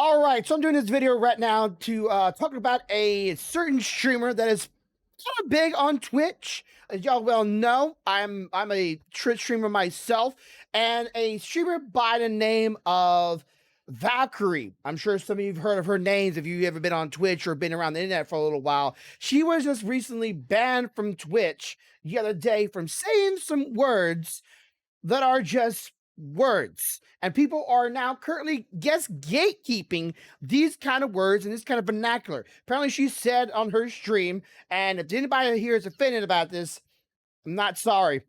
All right, so I'm doing this video right now to talk about a certain streamer that is kind of big on Twitch. As y'all well know, I'm a Twitch streamer myself, and a streamer by the name of Valkyrie. I'm sure some of you've heard of her names if you've ever been on Twitch or been around the internet for a little while. She was just recently banned from Twitch the other day from saying some words that are just words, and people are now currently gatekeeping these kind of words and this kind of vernacular. Apparently she said on her stream, and if anybody here is offended about this, I'm not sorry.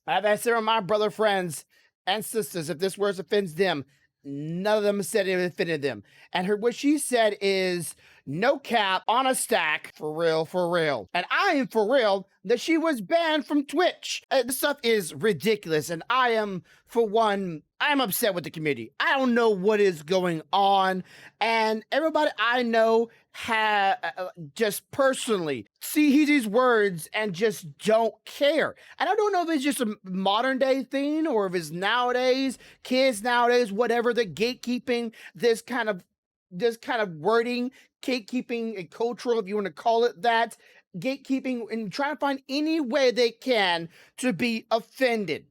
I've asked some of my brother friends and sisters if this word offends them. None of them said it offended them. And what she said is, no cap, on a stack, for real, for real. And I am for real that she was banned from Twitch. This stuff is ridiculous. And I am, for one, I'm upset with the community. I don't know what is going on. And everybody I know just personally see these words and just don't care. And I don't know if it's just a modern day thing or if it's nowadays, kids nowadays, whatever, the gatekeeping, this kind of wording, gatekeeping and cultural, if you want to call it that, gatekeeping, and trying to find any way they can to be offended.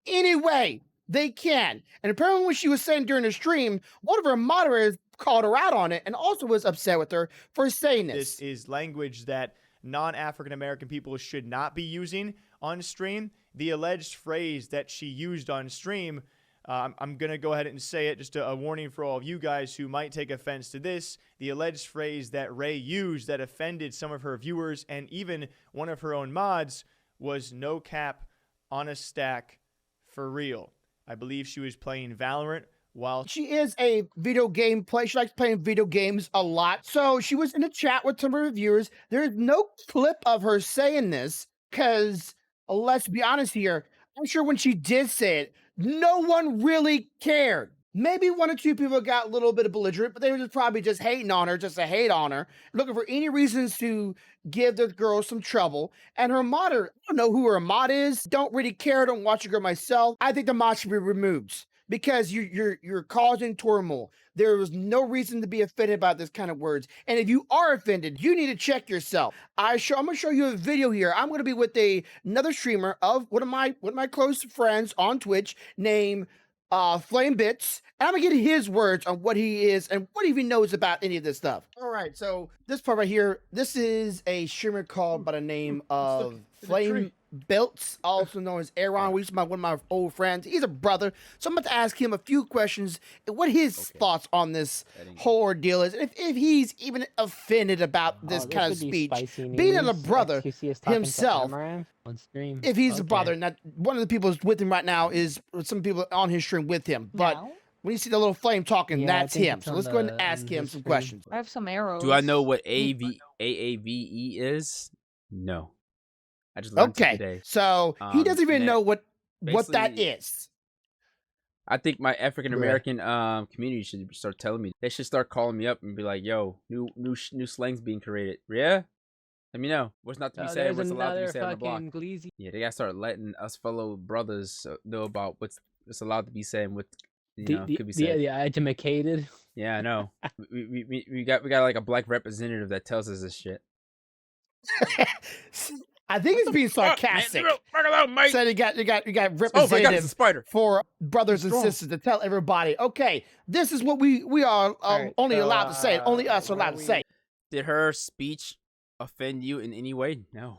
Any way they can. And apparently what she was saying during the stream, one of her moderators called her out on it and also was upset with her for saying this. This is language that non-African American people should not be using on stream. The alleged phrase that she used on stream, I'm going to go ahead and say it, just a warning for all of you guys who might take offense to this. The alleged phrase that Ray used that offended some of her viewers and even one of her own mods was no cap, on a stack, for real. I believe she was playing Valorant while she is a video game player. She likes playing video games a lot. So she was in a chat with some of her viewers. There's no clip of her saying this because, let's be honest here, I'm sure when she did say it, no one really cared. Maybe one or two people got a little bit of belligerent, but they were just probably just hating on her, just to hate on her, looking for any reasons to give this girl some trouble. And her modder, I don't know who her mod is, don't really care, don't watch the girl myself. I think the mod should be removed because you're causing turmoil. There was no reason to be offended by this kind of words. And if you are offended, you need to check yourself. I'm gonna show you a video here. I'm gonna be with another streamer of one of my close friends on Twitch named Flame Bits, and I'm gonna get his words on what he is and what he even knows about any of this stuff. All right, so this part right here, this is a streamer called by the name of Flame Bits, also known as Aaron. He's one of my old friends. He's a brother, so I'm about to ask him a few questions and what his thoughts on this whole ordeal is, if he's even offended about this kind of speech. Being a brother himself, on stream. if he's a brother, and one of the people who's with him right now is some people on his stream with him, but when you see the little flame talking, that's him. So let's go ahead and ask him some questions. I have some arrows. Do I know what AAVE is? No. I just learned it today. So he doesn't even know what that is. I think my African American community should start telling me. They should start calling me up and be like, "Yo, new slang's being created." Yeah, let me know. What's not to be said? What's allowed to be said on the block? Gleezy. Yeah, they gotta start letting us fellow brothers know about what's allowed to be said and what could be said. The educated. Yeah, I know. we got like a black representative that tells us this shit. I think it's being sarcastic. So you got representative Oh my God, it's a spider. For brothers and sisters to tell everybody, okay, this is what we are only allowed to say. Only us are allowed to say. Did her speech offend you in any way? No.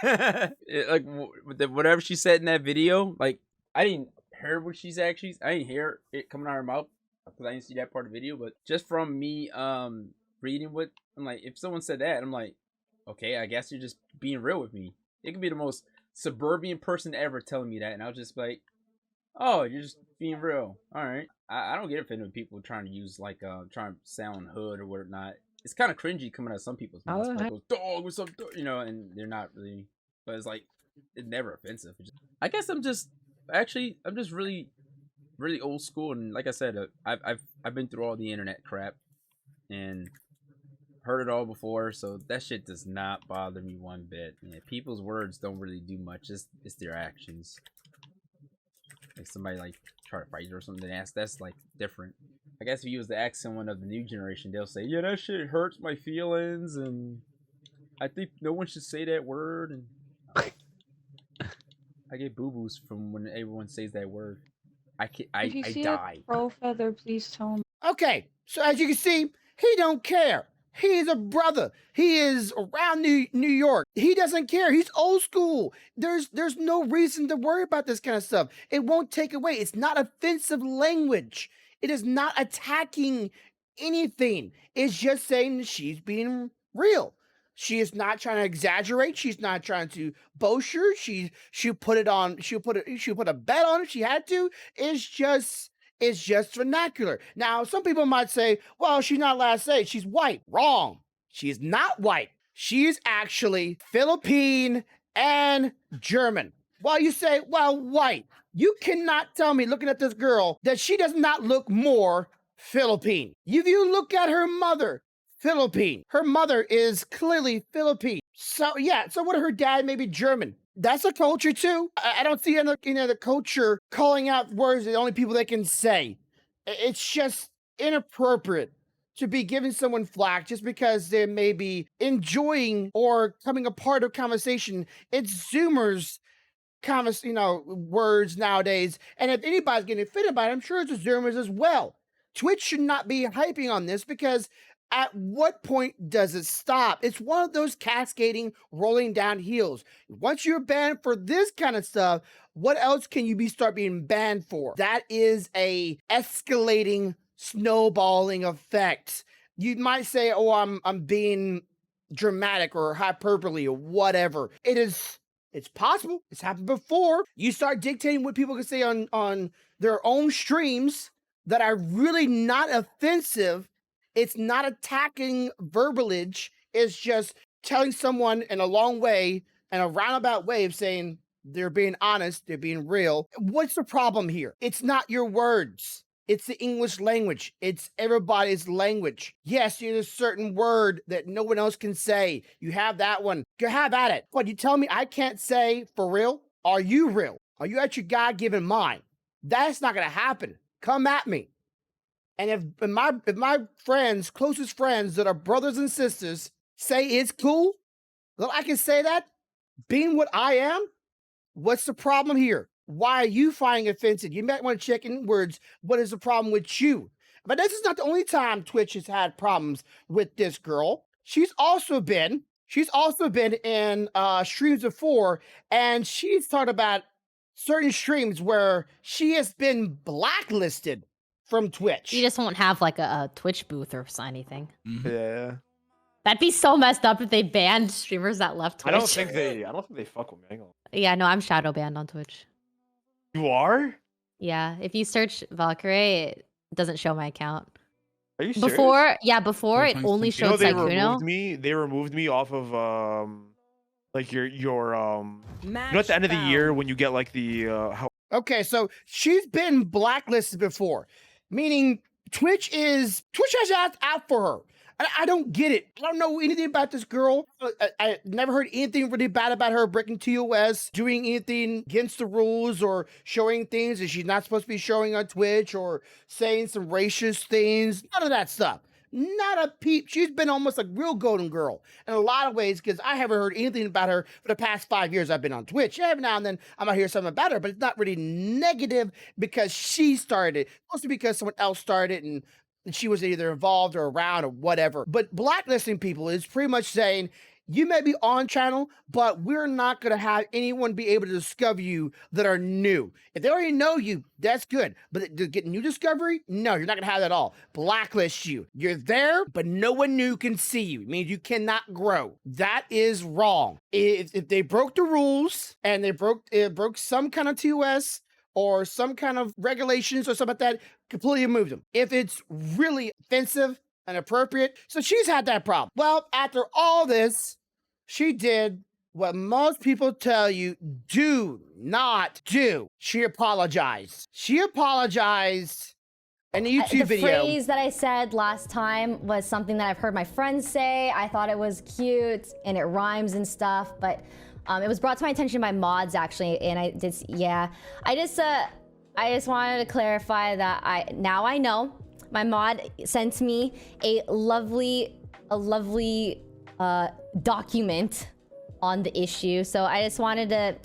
Like whatever she said in that video, like I didn't hear what she's actually. I didn't hear it coming out of her mouth because I didn't see that part of the video. But just from me reading what I'm like, if someone said that, I'm like, okay, I guess you're just being real with me. It could be the most suburban person ever telling me that, and I'll just be like, oh, you're just being real. All right. I don't get offended with people trying to use, like, trying to sound hood or whatnot. It's kind of cringy coming out of some people's mouths. Like, dog, what's up, dog? You know, and they're not really, but it's like, it's never offensive. I guess I'm just really, really old school, and like I said, I've been through all the internet crap, and heard it all before, so that shit does not bother me one bit. Yeah, people's words don't really do much. It's their actions. Like somebody like try to fight you or something, that's like different. I guess if you was to ask someone of the new generation, they'll say, "Yeah, that shit hurts my feelings, and I think no one should say that word." And I get boo-boos from when everyone says that word. If you I see die. a pro feather, please tell me. Okay, so as you can see, he don't care. He is a brother. He is around New York. He doesn't care. He's old school. There's no reason to worry about this kind of stuff. It won't take away. It's not offensive language. It is not attacking anything. It's just saying that she's being real. She is not trying to exaggerate. She's not trying to boaster. She'll put a bet on if she had to. It's just vernacular. Now, some people might say, well, she's not allowed to say she's white. Wrong. She is not white. She is actually Philippine and German. Well, you say, well, white. You cannot tell me, looking at this girl, that she does not look more Philippine. If you look at her mother, Philippine. Her mother is clearly Philippine. So, yeah, so what, her dad may be German. That's a culture too. I don't see any other culture calling out words that the only people they can say. It's just inappropriate to be giving someone flack just because they may be enjoying or coming a part of conversation. It's Zoomers words nowadays. And if anybody's getting offended by it, I'm sure it's the Zoomers as well. Twitch should not be hyping on this because at what point does it stop? It's one of those cascading, rolling down hills. Once you're banned for this kind of stuff, what else can you start being banned for? That is a escalating, snowballing effect. You might say, "Oh, I'm being dramatic or hyperbole or whatever." It's possible. It's happened before. You start dictating what people can say on their own streams that are really not offensive. It's not attacking verbalage. It's just telling someone in a long way and a roundabout way of saying they're being honest, they're being real. What's the problem here? It's not your words. It's the English language. It's everybody's language. Yes, there's a certain word that no one else can say. You have that one. You have at it. But you tell me I can't say for real? Are you real? Are you at your God-given mind? That's not going to happen. Come at me. And if my friends, closest friends that are brothers and sisters say it's cool, well, I can say that. Being what I am, what's the problem here? Why are you finding offensive? You might want to check in words. What is the problem with you? But this is not the only time Twitch has had problems with this girl. She's also been in streams before, and she's talked about certain streams where she has been blacklisted from Twitch. You just won't have like a Twitch booth or anything. Yeah. That'd be so messed up if they banned streamers that left Twitch. I don't think they fuck with me. Yeah, no, I'm shadow banned on Twitch. You are? Yeah, if you search Valkyrie, it doesn't show my account. Are you serious? Before it only showed they Sykkuno. removed me off of like your at the end of the year when you get like the Okay, so she's been blacklisted before, meaning Twitch has out for her. I don't get it. I don't know anything about this girl. I never heard anything really bad about her breaking TOS, doing anything against the rules, or showing things that she's not supposed to be showing on Twitch, or saying some racist things. None of that stuff. Not a peep. She's been almost a real golden girl in a lot of ways because I haven't heard anything about her for the past 5 years I've been on Twitch. Every now and then I might hear something about her, but it's not really negative because she started it. Mostly because someone else started it and she was either involved or around or whatever. But blacklisting people is pretty much saying, you may be on channel, but we're not going to have anyone be able to discover you that are new. If they already know you, that's good. But to get new discovery, no, you're not going to have that at all. Blacklist you. You're there, but no one new can see you. It means you cannot grow. That is wrong. If they broke the rules and they broke some kind of TOS or some kind of regulations or something like that, completely remove them. If it's really offensive and appropriate, so she's had that problem. Well, after all this, she did what most people tell you do not do. She apologized. She apologized in a YouTube video. The phrase that I said last time was something that I've heard my friends say. I thought it was cute and it rhymes and stuff, but it was brought to my attention by mods actually, and I did, yeah. I just wanted to clarify that now I know my mod sent me a lovely document on the issue. So I just wanted to,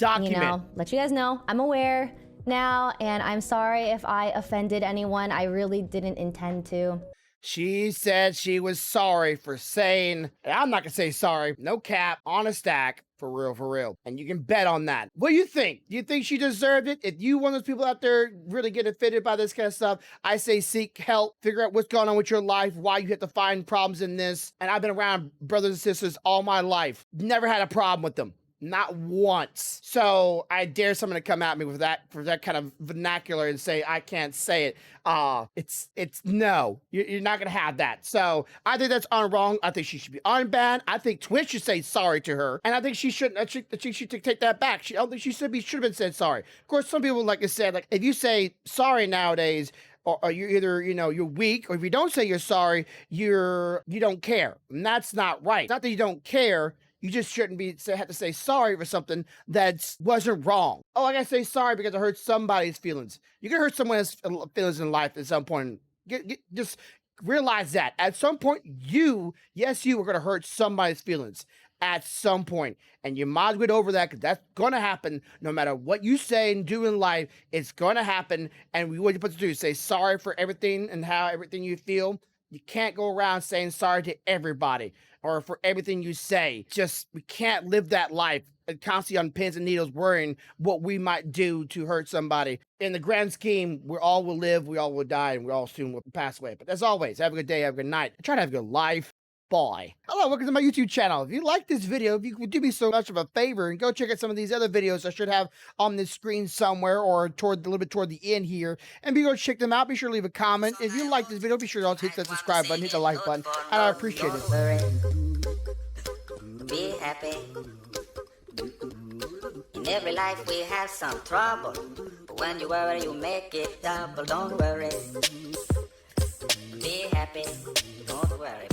let you guys know I'm aware now, and I'm sorry if I offended anyone. I really didn't intend to. She said she was sorry for saying, and I'm not gonna say sorry, no cap, on a stack, for real. And you can bet on that. What do you think? Do you think she deserved it? If you one of those people out there really get offended by this kind of stuff, I say seek help, figure out what's going on with your life, why you have to find problems in this. And I've been around brothers and sisters all my life. Never had a problem with them. Not once. So I dare someone to come at me with that, for that kind of vernacular and say, I can't say it. It's no, you're not gonna have that. So I think that's wrong. I think she should be unbanned. I think Twitch should say sorry to her. And I think she shouldn't, I think she should take that back. I don't think she should have been said sorry. Of course, some people, like I said, like if you say sorry nowadays, or you're either, you're weak, or if you don't say you're sorry, you don't care. And that's not right. It's not that you don't care. You just shouldn't have to say sorry for something that wasn't wrong. Oh, I gotta say sorry because I hurt somebody's feelings. You can hurt someone's feelings in life at some point. Just realize that at some point, you are gonna hurt somebody's feelings at some point, and you might get over that because that's gonna happen. No matter what you say and do in life, it's gonna happen. And what you're supposed to do is say sorry for everything and how everything you feel. You can't go around saying sorry to everybody or for everything you say. We can't live that life and constantly on pins and needles worrying what we might do to hurt somebody. In the grand scheme, we all will live, we all will die, and we all soon will pass away. But as always, have a good day, have a good night. Try to have a good life. Bye. Hello, welcome to my YouTube channel. If you like this video, if you could do me so much of a favor and go check out some of these other videos I should have on this screen somewhere or a little bit toward the end here, and go check them out. Be sure to leave a comment. If you like this video, be sure to hit that subscribe button, hit the like button, and I appreciate it. Be happy. In every life we have some trouble, but when you worry you make it double. Don't worry. Be happy. Don't worry.